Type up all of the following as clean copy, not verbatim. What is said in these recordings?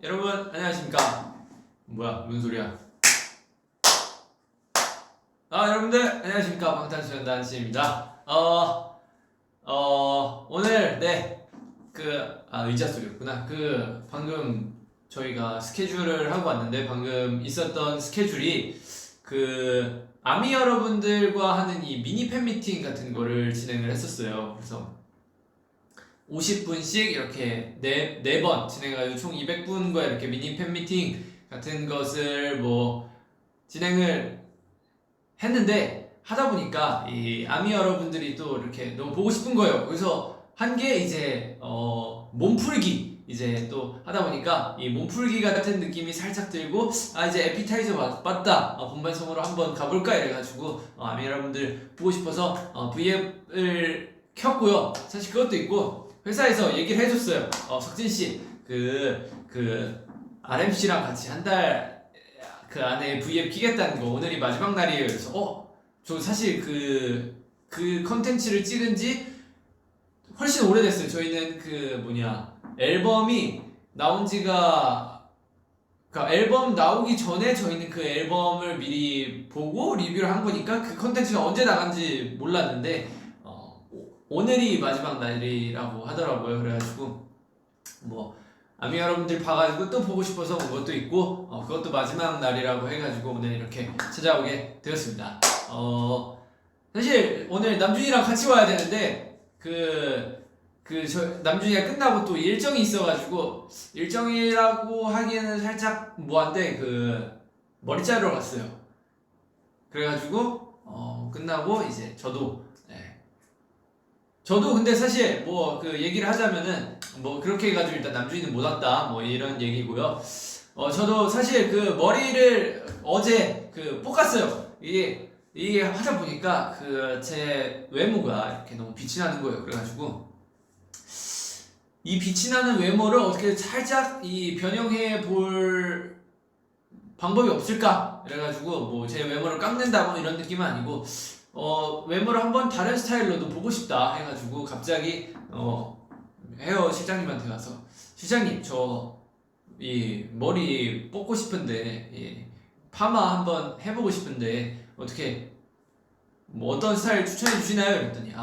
여러분 안녕하십니까? 뭐야 무슨 소리야? 여러분들 안녕하십니까? 방탄소년단 씨입니다. 오늘 의자 소리였구나. 방금 저희가 스케줄을 하고 왔는데 방금 있었던 스케줄이 아미 여러분들과 하는 이 미니 팬미팅 같은 거를 진행을 했었어요. 그래서 50분씩 이렇게 네 번 진행해가지고 총 200분과 이렇게 미니 팬미팅 같은 것을 진행을 했는데, 하다 보니까 이 아미 여러분들이 또 이렇게 너무 보고 싶은 거예요. 그래서 한 게 이제 몸풀기 이제 또 하다 보니까 이 몸풀기 같은 느낌이 살짝 들고, 이제 에피타이저 맞다, 본방송으로 한번 가볼까 이래가지고 아미 여러분들 보고 싶어서 V앱을 켰고요. 사실 그것도 있고 회사에서 얘기를 해줬어요. 석진씨 RMC랑 같이 한 달 안에 V앱 키겠다는 거, 오늘이 마지막 날이에요. 그래서 저 사실 그 컨텐츠를 찍은 지 훨씬 오래됐어요. 저희는 앨범이 나온 지가, 앨범 나오기 전에 저희는 그 앨범을 미리 보고 리뷰를 한 거니까 그 컨텐츠가 언제 나간지 몰랐는데 오늘이 마지막 날이라고 하더라고요. 그래가지고 아미 여러분들 봐가지고 또 보고 싶어서 온 것도 있고, 그것도 마지막 날이라고 해가지고 오늘 이렇게 찾아오게 되었습니다. 사실 오늘 남준이랑 같이 와야 되는데 남준이가 끝나고 또 일정이 있어가지고, 일정이라고 하기에는 살짝 뭐한데 머리 자르러 갔어요. 그래가지고 끝나고 이제 저도 근데 사실 얘기를 하자면은 그렇게 해가지고 일단 남준이는 못 왔다 이런 얘기고요. 저도 사실 머리를 어제 볶았어요. 이게 하다 보니까 제 외모가 이렇게 너무 빛이 나는 거예요. 그래가지고 이 빛이 나는 외모를 어떻게 살짝 변형해 볼 방법이 없을까? 그래가지고 제 외모를 깎는다 이런 느낌은 아니고 외모를 한번 다른 스타일로도 보고 싶다 해가지고 갑자기 헤어 실장님한테 가서, 실장님 저 이 머리 뽑고 싶은데 파마 한번 해보고 싶은데 어떻게 어떤 스타일 추천해 주시나요? 그랬더니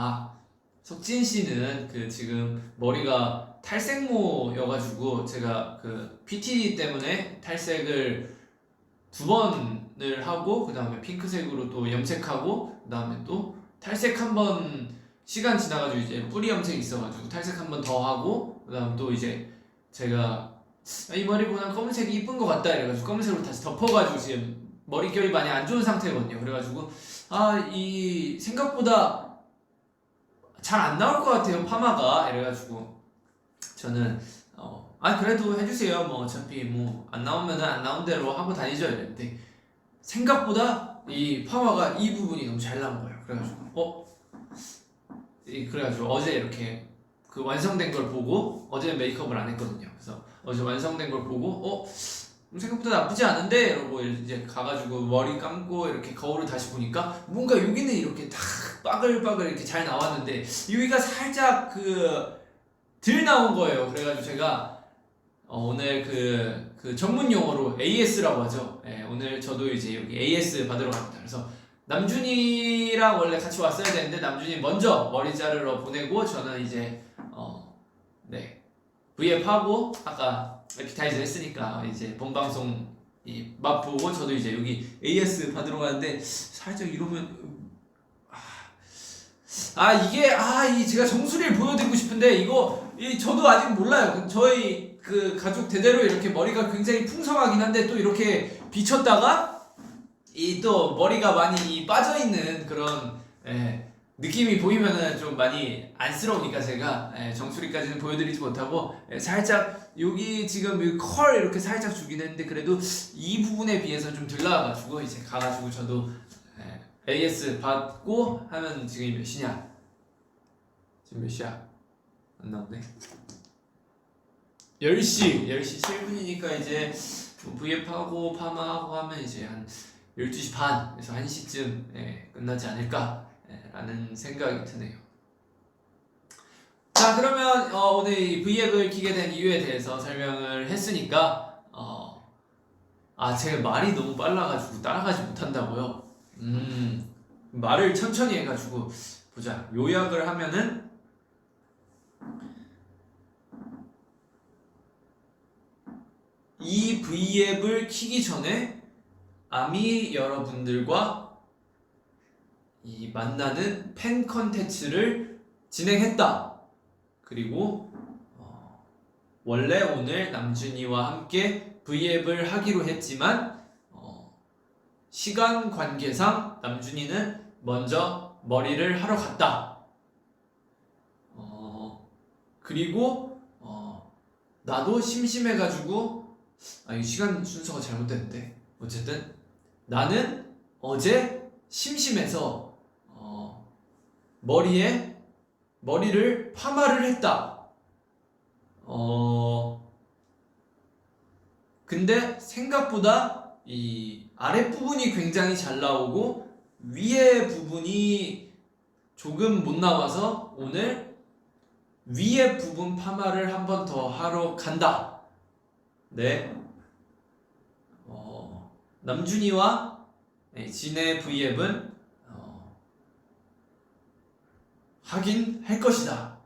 석진 씨는 지금 머리가 탈색모여가지고 제가 PT 때문에 탈색을 2번을 하고 그 다음에 핑크색으로 또 염색하고 그 다음에 또 탈색 한번 시간 지나가지고 이제 뿌리 염색 있어가지고 탈색 한번 더 하고 그 다음 또 이제 제가 이 머리보다 검은색이 이쁜 것 같다 이래가지고 검은색으로 다시 덮어가지고 지금 머릿결이 많이 안 좋은 상태거든요. 그래가지고 이 생각보다 잘 안 나올 것 같아요 파마가. 이래가지고 저는 그래도 해주세요. 어차피 안 나오면은 안 나온 대로 하고 다니죠 이랬는데, 생각보다 이 파마가 이 부분이 너무 잘 나온 거예요. 그래가지고 어제 이렇게 완성된 걸 보고, 어제는 메이크업을 안 했거든요. 그래서 어제 완성된 걸 보고 생각보다 나쁘지 않은데 이러고 이제 가가지고 머리 감고 이렇게 거울을 다시 보니까 뭔가 여기는 이렇게 딱 빠글빠글 이렇게 잘 나왔는데 여기가 살짝 덜 나온 거예요. 그래가지고 제가 오늘 전문 용어로 AS라고 하죠. 오늘 저도 이제 여기 AS 받으러 갑니다. 그래서 남준이랑 원래 같이 왔어야 되는데 남준이 먼저 머리 자르러 보내고 저는 이제 V앱 하고 아까 에피타이저 했으니까 이제 본방송 맛보고 저도 이제 여기 AS 받으러 가는데, 살짝 이러면 이게 제가 정수리를 보여드리고 싶은데 저도 아직 몰라요. 저희 가족 대대로 이렇게 머리가 굉장히 풍성하긴 한데 또 이렇게 비쳤다가 또 머리가 많이 빠져있는 그런 느낌이 보이면은 좀 많이 안쓰러우니까 제가 정수리까지는 보여드리지 못하고 살짝 여기 지금 컬 이렇게 살짝 주긴 했는데 그래도 이 부분에 비해서 좀 덜 나와가지고 이제 가가지고 저도 AS 받고 하면 지금 몇 시냐? 지금 몇 시야? 안 나오네. 10시 7분이니까 이제 V앱하고 파마하고 하면 이제 한 12시 반에서 1시쯤 끝나지 않을까 라는 생각이 드네요. 자, 그러면 오늘 이 V앱을 키게 된 이유에 대해서 설명을 했으니까 제가 말이 너무 빨라가지고 따라가지 못한다고요. 말을 천천히 해가지고 보자. 요약을 하면은 이 V앱을 키기 전에 아미 여러분들과 이 만나는 팬 컨텐츠를 진행했다. 그리고 원래 오늘 남준이와 함께 V앱을 하기로 했지만 시간 관계상 남준이는 먼저 머리를 하러 갔다. 그리고 나도 심심해가지고 이 시간 순서가 잘못됐는데 어쨌든 나는 어제 심심해서 머리를 파마를 했다. 근데 생각보다 이 아랫부분이 굉장히 잘 나오고 위에 부분이 조금 못 나와서 오늘 위에 부분 파마를 한 번 더 하러 간다. 네. 남준이와 진의 V앱은 하긴 할 것이다.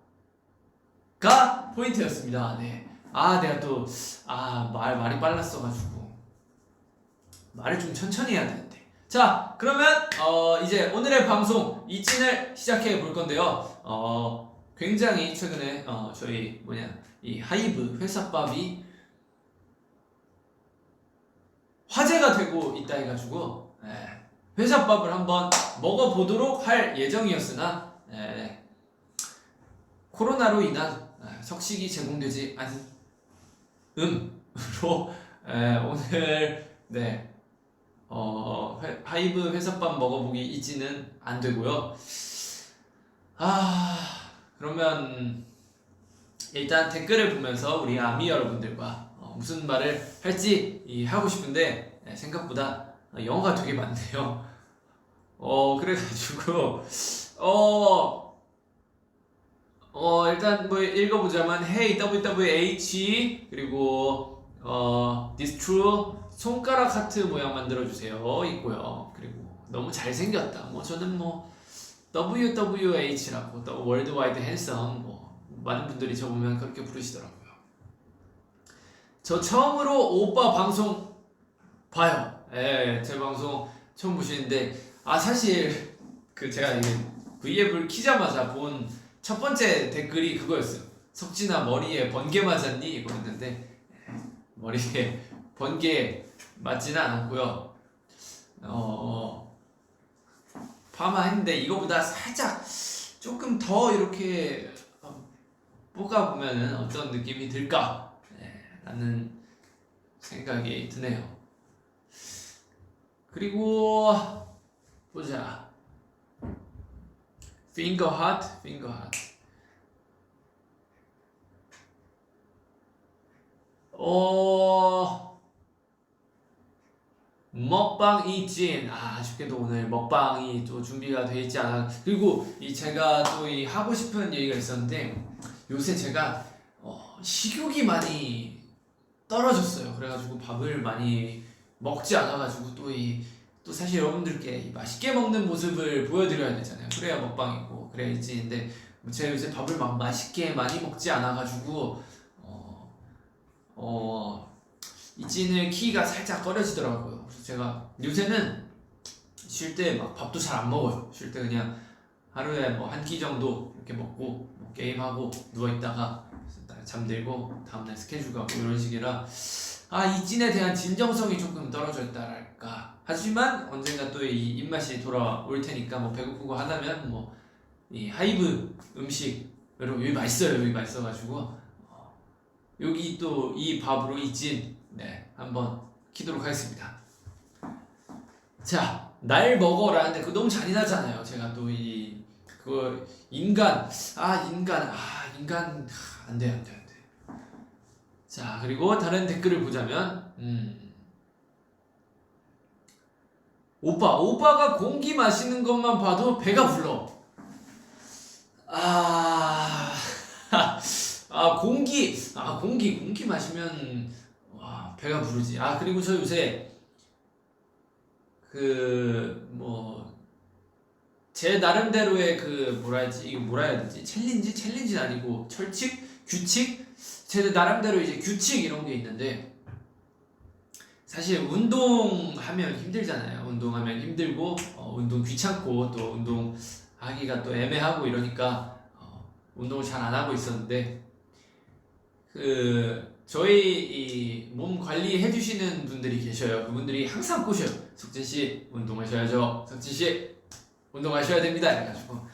가 포인트였습니다. 네. 내가 또 말이 빨랐어가지고 말을 좀 천천히 해야 되는데. 자, 그러면 이제 오늘의 방송 이찐을 시작해 볼 건데요. 굉장히 최근에 저희 이 하이브 회사밥이 화제가 되고 있다 해가지고 회사밥을 한번 먹어보도록 할 예정이었으나 코로나로 인한 석식이 제공되지 않음으로 오늘 하이브 회사밥 먹어보기 이지는 안 되고요. 그러면 일단 댓글을 보면서 우리 아미 여러분들과 무슨 말을 할지 하고 싶은데 생각보다 영어가 되게 많네요. 그래가지고 일단 뭐 읽어보자면 Hey WWH 그리고 This True 손가락 하트 모양 만들어주세요 있고요. 그리고 너무 잘생겼다. 저는 WWH라고 또 월드와이드 핸섬 많은 분들이 저 보면 그렇게 부르시더라고요. 저 처음으로 오빠 방송 봐요. 제 방송 처음 보시는데 사실 제가 V앱을 키자마자 본 첫 번째 댓글이 그거였어요. 석진아 머리에 번개 맞았니? 이거였는데 머리에 번개 맞지는 않았고요. 파마했는데 이거보다 살짝 조금 더 이렇게 볶아보면 어떤 느낌이 들까? 라는 생각이 드네요. 그리고 보자. Finger heart. 먹방 이진. 아쉽게도 오늘 먹방이 또 준비가 되어 있지 않아. 그리고 제가 또 하고 싶은 얘기가 있었는데 요새 제가 식욕이 많이 떨어졌어요. 그래가지고 밥을 많이 먹지 않아가지고 또 사실 여러분들께 맛있게 먹는 모습을 보여드려야 되잖아요. 그래야 먹방이고 그래야 일진인데 제가 요새 밥을 막 맛있게 많이 먹지 않아가지고 일진을 키기가 살짝 꺼려지더라고요. 그래서 제가 요새는 쉴 때 막 밥도 잘 안 먹어요. 쉴 때 그냥 하루에 한 끼 정도 이렇게 먹고 게임하고 누워있다가 잠들고 다음날 스케줄 가고 이런 식이라 이찐에 대한 진정성이 조금 떨어져 있다랄까. 하지만 언젠가 또 이 입맛이 돌아올 테니까 배고프고 하다면 이 하이브 음식으로 여기 맛있어요. 여기 맛있어가지고 여기 또 이 밥으로 이찐 한번 키도록 하겠습니다. 자, 날 먹어라. 근데 그거 너무 잔인하잖아요. 제가 또 그거 인간 안 돼. 자, 그리고 다른 댓글을 보자면 오빠가 공기 마시는 것만 봐도 배가 불러. 공기 마시면 와 배가 부르지. 그리고 저 요새 제 나름대로의 이거 뭐라 해야 되지? 챌린지는 아니고 규칙? 제 나름대로 이제 규칙 이런 게 있는데, 사실 운동하면 힘들잖아요. 운동하면 힘들고 운동 귀찮고 또 운동하기가 또 애매하고 이러니까 운동을 잘 안 하고 있었는데, 저희 이 몸 관리해 주시는 분들이 계셔요. 그분들이 항상 꼬셔요. 석진 씨 운동하셔야죠. 석진 씨 운동하셔야 됩니다. 이래가지고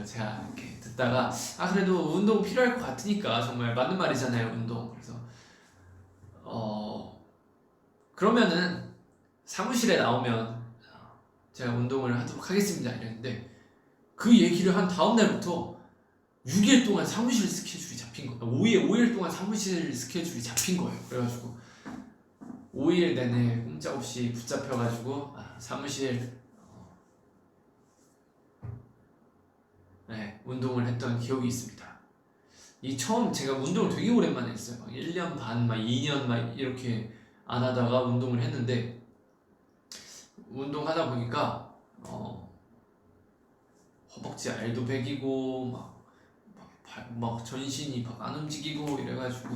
제가 이렇게 듣다가 그래도 운동 필요할 것 같으니까, 정말 맞는 말이잖아요. 운동. 그래서 그러면은 사무실에 나오면 제가 운동을 하도록 하겠습니다. 이랬는데, 그 얘기를 한 다음 날부터 6일 동안 사무실 스케줄이 잡힌 거예요. 5일 동안 사무실 스케줄이 잡힌 거예요. 그래가지고 5일 내내 꼼짝없이 붙잡혀가지고 사무실 운동을 했던 기억이 있습니다. 처음 제가 운동을 되게 오랜만에 했어요. 1년 반, 2년 이렇게 안 하다가 운동을 했는데, 운동하다 보니까 허벅지 알도 배기고 막 전신이 막 안 움직이고 이래가지고.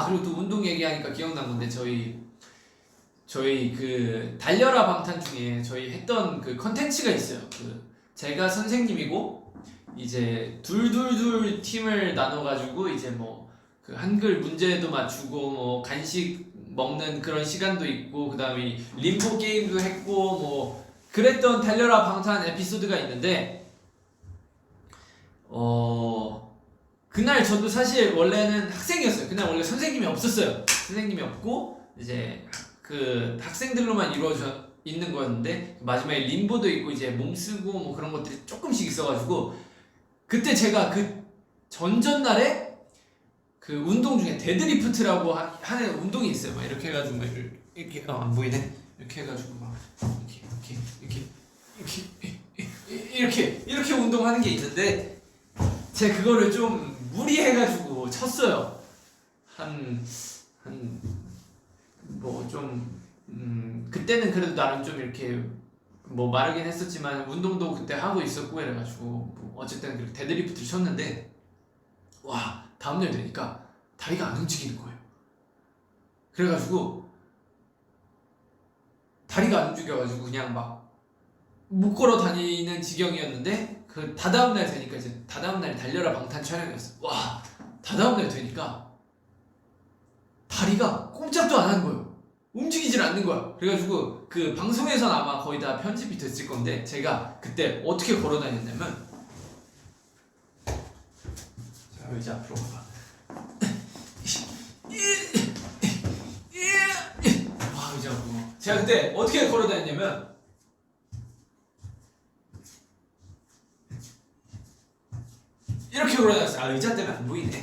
그리고 또 운동 얘기하니까 기억난 건데, 저희 달려라 방탄 중에 저희 했던 컨텐츠가 있어요. 제가 선생님이고 이제 둘 팀을 나눠가지고 이제 한글 문제도 맞추고 간식 먹는 그런 시간도 있고, 그 다음에 림보 게임도 했고 그랬던 달려라 방탄 에피소드가 있는데, 그날 저도 사실 원래는 학생이었어요. 그날 원래 선생님이 없었어요. 선생님이 없고 이제 학생들로만 이루어져 있는 거였는데, 마지막에 림보도 있고 이제 몸 쓰고 그런 것들이 조금씩 있어가지고, 그때 제가 전전날에 운동 중에 데드리프트라고 하는 운동이 있어요. 막 이렇게 해가지고 이렇게 안 보이네. 이렇게 해가지고 막 이렇게 운동하는 게 있는데, 제가 그거를 좀 무리해가지고 쳤어요. 그때는 그래도 나름 좀 이렇게 마르긴 했었지만 운동도 그때 하고 있었고 이래가지고 어쨌든 그렇게 데드리프트를 쳤는데, 와 다음날 되니까 다리가 안 움직이는 거예요. 그래가지고 다리가 안 움직여가지고 그냥 막 못 걸어 다니는 지경이었는데, 다다음날 되니까 이제 다다음날이 달려라 방탄 촬영이었어. 와 다다음날 되니까 다리가 꼼짝도 안 하는 거예요. 움직이질 않는 거야. 그래가지고 방송에서는 아마 거의 다 편집이 됐을 건데, 제가 그때 어떻게 걸어 다녔냐면, 자 이제 앞으로 가봐. 이제 앞으로. 제가 그때 어떻게 걸어 다녔냐면, 이렇게 걸어 다녔어요. 의자 때문에 안 보이네.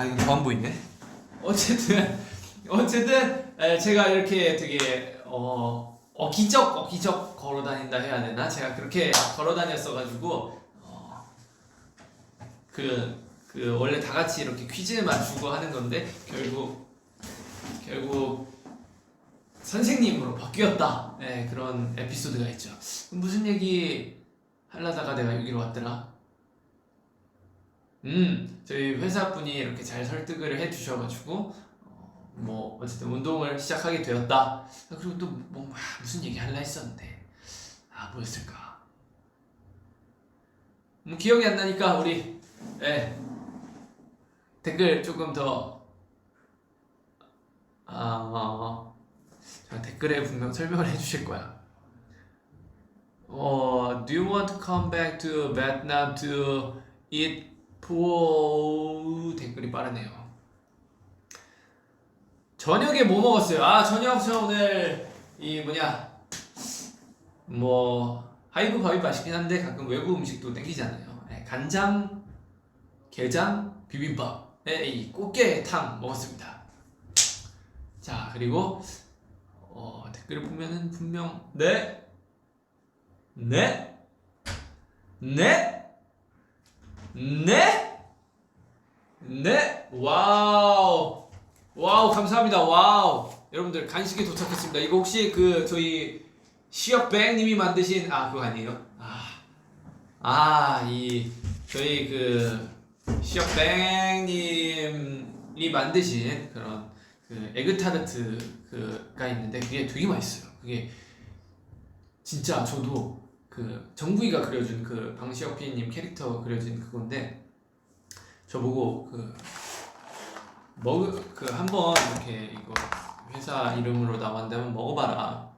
이거 더 안 보이네. 어쨌든 제가 이렇게 되게 어기적 걸어 다닌다 해야 되나? 제가 그렇게 걸어 다녔어가지고 원래 다 같이 이렇게 퀴즈 맞추고 하는 건데, 결국 선생님으로 바뀌었다. 그런 에피소드가 있죠. 무슨 얘기 하려다가 내가 여기로 왔더라. 저희 회사분이 이렇게 잘 설득을 해주셔가지고 어쨌든 운동을 시작하게 되었다. 그리고 또 무슨 얘기 하려 했었는데 뭐였을까? 기억이 안 나니까 우리 댓글 조금 더 댓글에 분명 설명을 해주실 거야. Do you want to come back to Vietnam to eat po? 댓글이 빠르네요. 저녁에 뭐 먹었어요? 저녁 저 오늘 하이브 밥이 맛있긴 한데 가끔 외국 음식도 땡기잖아요. 간장, 게장, 비빔밥에 이 꽃게탕 먹었습니다. 자, 그리고 댓글을 보면은 분명 네? 네? 네? 네? 네? 와우. 와우, 감사합니다. 와우. 여러분들 간식이 도착했습니다. 이거 혹시 그 저희 시역뱅님이 만드신 그거 아니에요? 이 저희 그 시역뱅님이 만드신 그런 그 에그타르트 그가 있는데 그게 되게 맛있어요. 그게 진짜 저도 그 정국이가 그려준 그 방시혁 PD님 캐릭터 그려진 그건데 저보고 한번 이렇게 이거 회사 이름으로 나왔는데 한번 먹어봐라.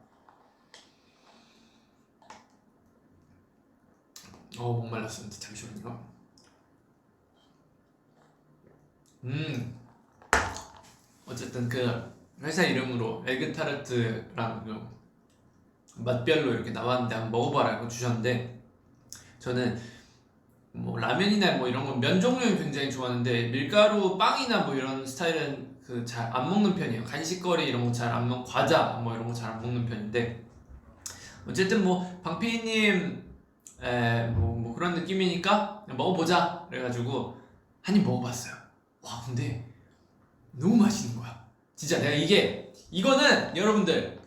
목말랐습니다. 잠시만요. 어쨌든 그 회사 이름으로 에그타르트랑 맛별로 이렇게 나왔는데 한번 먹어봐라고 주셨는데 저는 뭐 라면이나 뭐 이런 건 면 종류는 굉장히 좋아하는데 밀가루 빵이나 뭐 이런 스타일은 그 잘 안 먹는 편이에요. 간식거리 이런 거 잘 안 먹, 과자 뭐 이런 거 잘 안 먹는 편인데 어쨌든 뭐 방피디님 뭐 그런 느낌이니까 그냥 먹어보자 그래가지고 한 입 먹어봤어요. 와 근데 너무 맛있는 거야. 진짜 내가 이거는 여러분들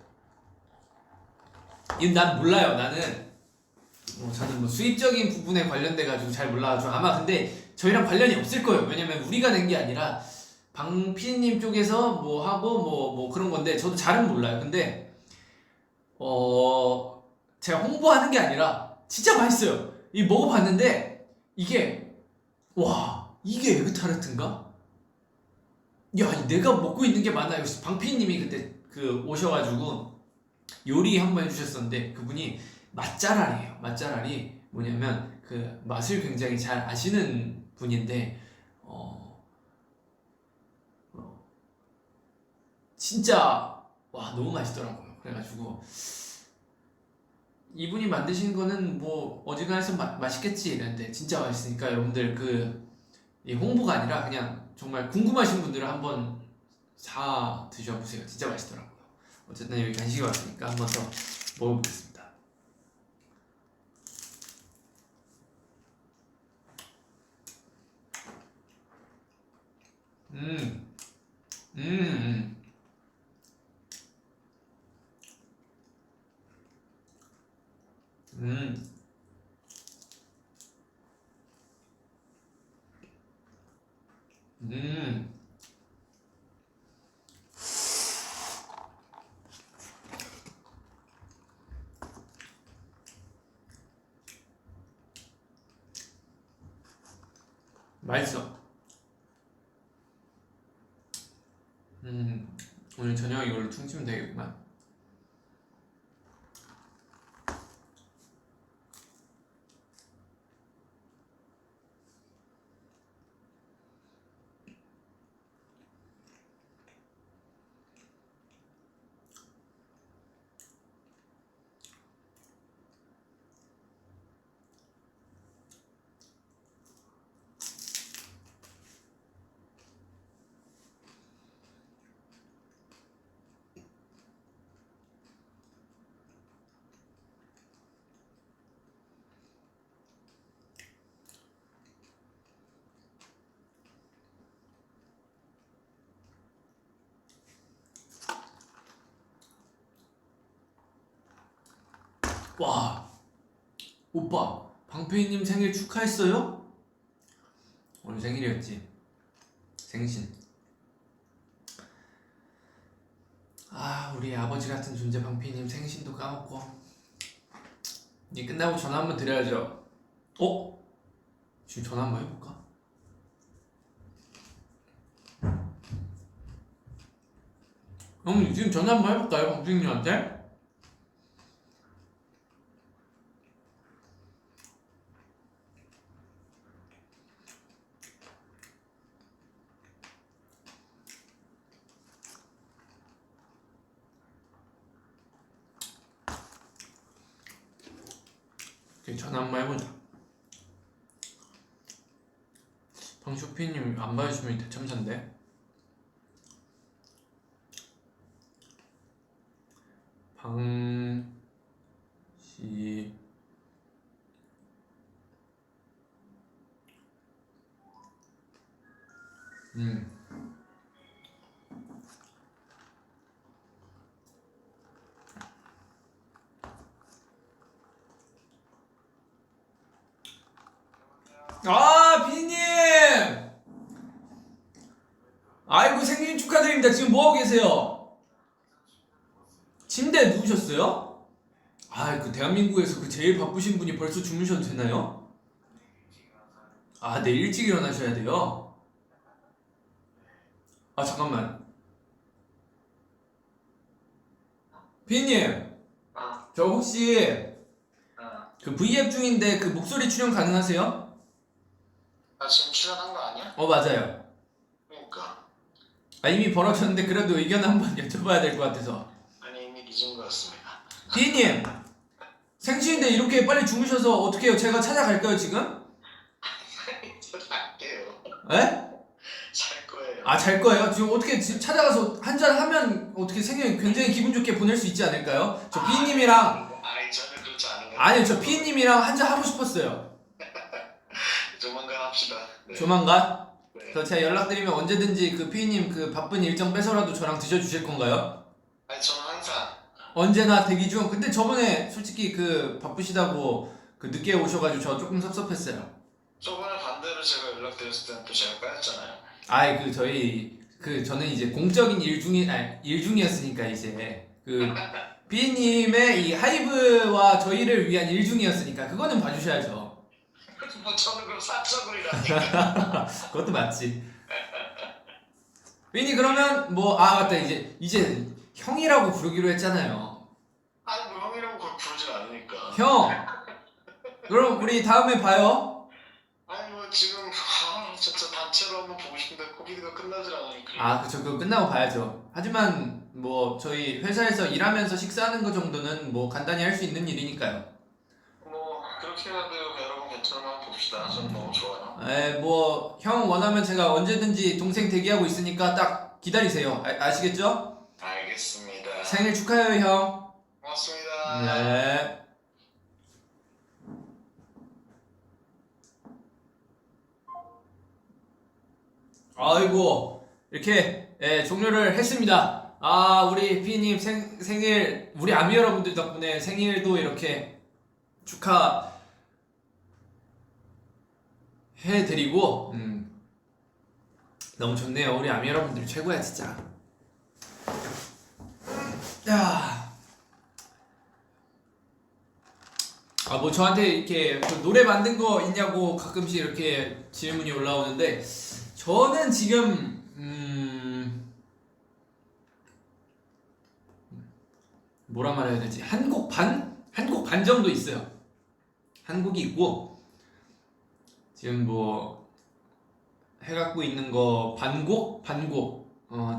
이건 난 몰라요. 저는 뭐 수입적인 부분에 관련돼 가지고 잘 몰라가지고 아마 근데 저희랑 관련이 없을 거예요. 왜냐면 우리가 낸 게 아니라 방 PD님 쪽에서 뭐 하고 뭐 그런 건데 저도 잘은 몰라요. 근데 제가 홍보하는 게 아니라 진짜 맛있어요. 이 먹어봤는데 이게 에그타르트인가? 야 내가 먹고 있는 게 맞나요? 방 PD님이 그때 그 오셔가지고 요리 한번 해주셨었는데 그분이 맛잘알이에요. 맛잘알이 뭐냐면 그 맛을 굉장히 잘 아시는 분인데 진짜 너무 맛있더라고요. 그래가지고 이분이 만드신 거는 뭐 어지간해서 맛있겠지 이랬는데 진짜 맛있으니까 여러분들 이 홍보가 아니라 그냥 정말 궁금하신 분들은 한번 사 드셔보세요. 진짜 맛있더라고요. 어쨌든 여기 간식이 왔으니까 한번 더 먹어보겠습니다. 맛있어. 오늘 저녁 이걸로 퉁치면 되겠구만. 와, 오빠, 방패이님 생일 축하했어요? 오늘 생일이었지. 생신. 우리 아버지 같은 존재 방패이님 생신도 까먹고. 이 끝나고 전화 한번 드려야죠. 지금 전화 한번 해볼까? 형, 지금 전화 한번 해볼까요, 방패이님한테? 전화 한번 해보자. 방쇼피님 안 봐주시면 대참사인데. 시 비님! 아이고, 생일 축하드립니다. 지금 뭐하고 계세요? 침대에 누우셨어요? 그 대한민국에서 그 제일 바쁘신 분이 벌써 주무셔도 되나요? 내일 일찍 일어나셔야 돼요? 잠깐만. 비님, 저 혹시 그 V앱 중인데 그 목소리 출연 가능하세요? 지금 출연한 거 아니야? 맞아요. 그러니까. 이미 벌어졌는데 그래도 의견 한번 여쭤봐야 될 것 같아서. 아니 이미 늦은 거였습니다. 비님, 생신인데 이렇게 빨리 주무셔서 어떻게 해요? 제가 찾아갈까요 지금? 저 잘게요. 에? 잘 거예요. 잘 거예요? 지금 어떻게 찾아가서 한잔 하면 어떻게 생일 굉장히 기분 좋게 보낼 수 있지 않을까요? 저 비님이랑 저는 그렇지 않은 거. 아니요, 저 비님이랑 한잔 하고 싶었어요. 조만간 합시다. 네. 조만간? 네. 그래서 제가 연락드리면 언제든지 그 피디님 그 바쁜 일정 빼서라도 저랑 드셔주실 건가요? 저는 항상. 언제나 대기 중. 근데 저번에 솔직히 그 바쁘시다고 그 늦게 오셔가지고 저 조금 섭섭했어요. 저번에 반대로 제가 연락드렸을 때는 또 제가 까였잖아요. 저는 이제 공적인 일 중이었으니까 이제 그 피디님의 이 하이브와 저희를 위한 일 중이었으니까 그거는 봐주셔야죠. 뭐 저는 그럼 사적으로라니까. 그것도 맞지. 피디 그러면 맞다, 이제 형이라고 부르기로 했잖아요. 뭐 형이라고 그걸 부르진 않으니까. 형, 그럼 우리 다음에 봐요. 뭐 지금 진짜 단체로 한번 보고 싶은데 코비드가 끝나질 않으니까. 그쵸, 그거 끝나고 봐야죠. 하지만 저희 회사에서 일하면서 식사하는 거 정도는 간단히 할 수 있는 일이니까요. 그렇게 해도 여러분 괜찮으면 한번 봅시다. 저는 너무 좋아요. 형 원하면 제가 언제든지 동생 대기하고 있으니까 딱 기다리세요. 아시겠죠? 알겠습니다. 생일 축하해요, 형. 고맙습니다. 네. 아이고, 이렇게 종료를 했습니다. 우리 피디님 생일, 우리 아미 여러분들 덕분에 생일도 이렇게 축하해드리고 너무 좋네요. 우리 아미 여러분들 최고야 진짜. 저한테 이렇게 노래 만든 거 있냐고 가끔씩 이렇게 질문이 올라오는데 저는 지금 뭐라 말해야 되지? 한 곡 반 정도 있어요. 한 곡이 있고 지금 해갖고 있는 거 반곡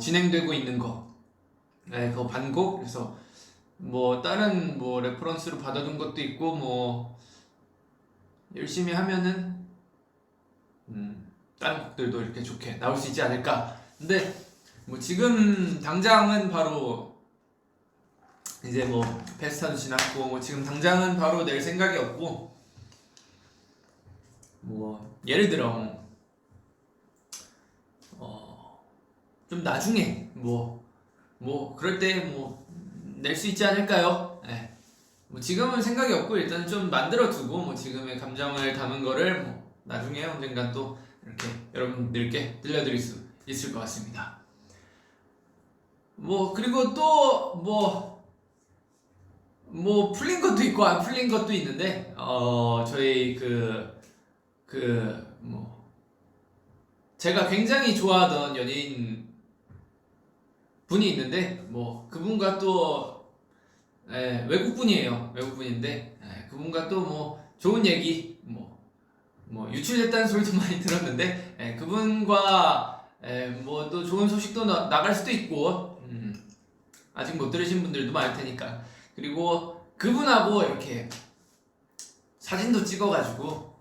진행되고 있는 거 그거 반곡. 그래서 다른 레퍼런스로 받아둔 것도 있고 열심히 하면은 다른 곡들도 이렇게 좋게 나올 수 있지 않을까. 근데 지금 당장은 바로 이제 페스타도 지났고 지금 당장은 바로 낼 생각이 없고 예를 들어 좀 나중에 그럴 때 낼 수 있지 않을까요? 네. 지금은 생각이 없고 일단 좀 만들어 두고 지금의 감정을 담은 거를 나중에 언젠가 또 이렇게 여러분들께 들려드릴 수 있을 것 같습니다. 그리고 또 풀린 것도 있고 안 풀린 것도 있는데 저희 제가 굉장히 좋아하던 연예인 분이 있는데 그분과 또 외국분이에요. 외국분인데 그분과 또 좋은 얘기 유출됐다는 소리도 많이 들었는데 그분과 또 좋은 소식도 나갈 수도 있고 아직 못 들으신 분들도 많을 테니까. 그리고 그분하고 이렇게 사진도 찍어가지고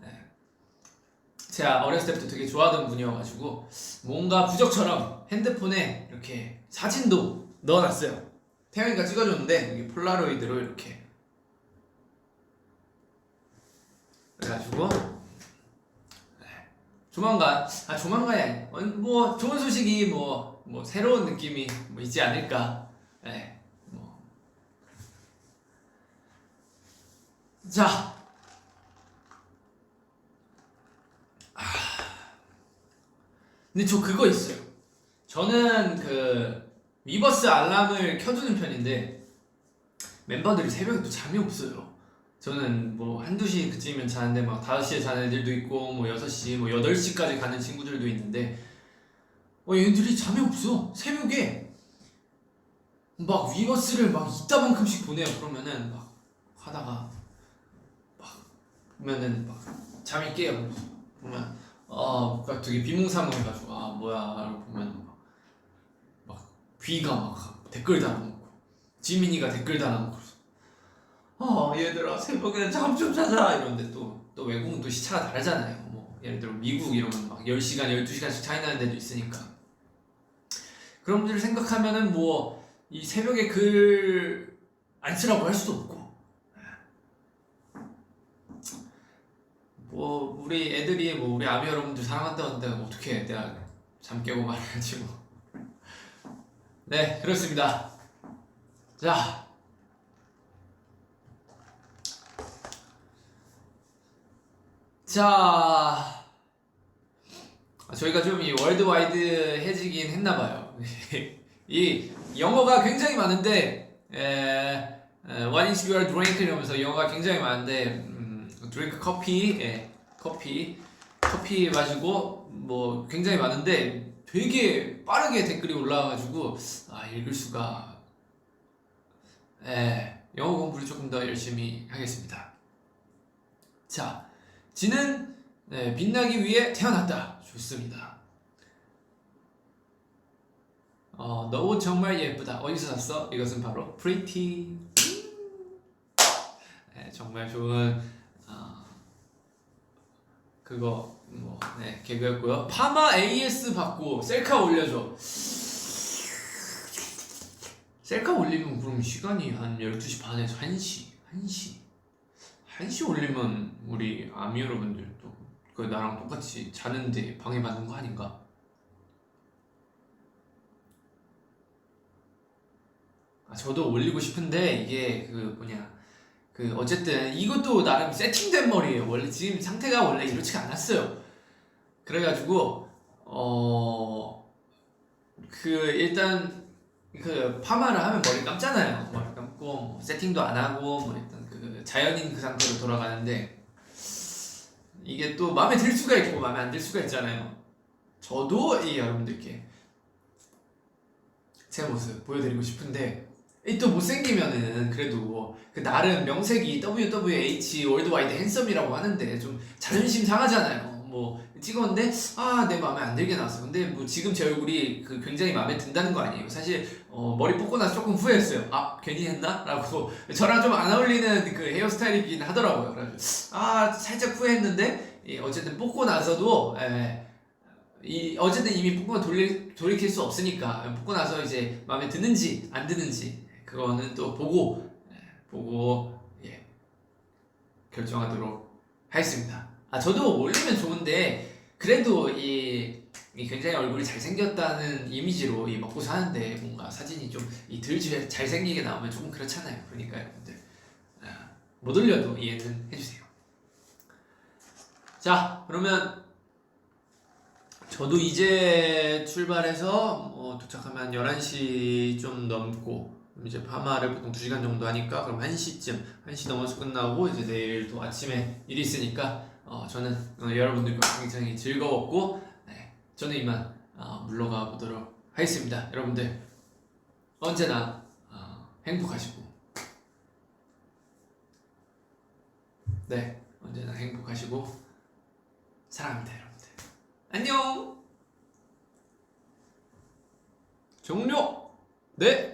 제가 어렸을 때부터 되게 좋아하던 분이어가지고 뭔가 부적처럼 핸드폰에 이렇게 사진도 넣어놨어요. 태영이가 찍어줬는데 이게 폴라로이드로 이렇게 그래가지고 조만간이 아니 뭐 좋은 소식이 뭐 새로운 느낌이 뭐 있지 않을까. 네, 뭐. 자, 근데 저 그거 있어요. 저는 그 위버스 알람을 켜두는 편인데 멤버들이 새벽에 또 잠이 없어요. 저는 뭐 한두 시 그쯤이면 자는데 막 5시에 자는 애들도 있고 뭐 6시 뭐 8시까지 가는 친구들도 있는데 얘들이 잠이 없어. 새벽에 막 위버스를 막 이따만큼씩 보내요. 그러면은 막 하다가 막 보면은 막 잠이 깨요. 보면 그러니까 되게 비몽사몽해가지고 뭐야 보면 막 귀가 막 댓글 달아놓고 지민이가 댓글 달아놓고 얘들아 새벽에 잠 좀 자자 이러는데 또 외국은 또 시차가 다르잖아요. 뭐 예를 들어 미국 이러면 막 10시간 12시간씩 차이 나는 데도 있으니까 그런 분들 생각하면은 뭐 이 새벽에 글 안 쓰라고 할 수도 없고 뭐 우리 애들이 뭐 우리 아미 여러분들 사랑한다는데 어떻게 내가 잠 깨고 말해야지 뭐. 네, 그렇습니다. 자, 저희가 좀 이 월드와이드해지긴 했나봐요. 이 영어가 굉장히 많은데, What is your drink? 이러면서 영어가 굉장히 많은데, drink 커피, 커피 마시고, 뭐 굉장히 많은데, 되게 빠르게 댓글이 올라와가지고, 읽을 수가, 영어 공부를 조금 더 열심히 하겠습니다. 자, 지는 빛나기 위해 태어났다. 좋습니다. 너 옷 정말 예쁘다. 어디서 샀어? 이것은 바로 Pretty. 정말 좋은 그거 개그였고요. 파마 AS 받고 셀카 올려줘. 셀카 올리면 그럼 시간이 한 12시 반에서 1시 올리면 우리 아미 여러분들도 그 나랑 똑같이 자는데 방해받는 거 아닌가? 저도 올리고 싶은데 이게 어쨌든 이것도 나름 세팅된 머리예요. 원래 지금 상태가 원래 이렇지가 않았어요. 그래가지고 일단 파마를 하면 머리 감잖아요. 머리 감고 뭐 세팅도 안 하고 뭐 일단 자연인 그 상태로 돌아가는데 이게 또 마음에 들 수가 있고 마음에 안 들 수가 있잖아요. 저도 여러분들께 제 모습 보여드리고 싶은데 또 못생기면은 그래도 나름 명색이 WWH 월드와이드 핸섬이라고 하는데 좀 자존심 상하잖아요. 뭐 찍었는데 내 마음에 안 들게 나왔어. 근데 뭐 지금 제 얼굴이 굉장히 마음에 든다는 거 아니에요. 사실 머리 뽑고 나서 조금 후회했어요. 괜히 했나? 라고 저랑 좀 안 어울리는 그 헤어스타일이긴 하더라고요. 그래가지고 살짝 후회했는데 어쨌든 뽑고 나서도 어쨌든 이미 뽑고 돌이킬 수 없으니까 뽑고 나서 이제 마음에 드는지 안 드는지 그거는 또 보고 결정하도록 하겠습니다. 저도 올리면 좋은데 그래도 이 굉장히 얼굴이 잘생겼다는 이미지로 먹고 사는데 뭔가 사진이 좀 덜 잘생기게 나오면 조금 그렇잖아요. 그러니까 여러분들 못 올려도 이해는 해주세요. 자, 그러면 저도 이제 출발해서 도착하면 11시 좀 넘고 이제 파마를 보통 2시간 정도 하니까 그럼 1시 넘어서 끝나고 이제 내일 또 아침에 일이 있으니까 저는 여러분들과 굉장히 즐거웠고 저는 이만 물러가 보도록 하겠습니다. 여러분들 언제나 행복하시고 언제나 행복하시고 사랑합니다. 여러분들 안녕. 종료. 네.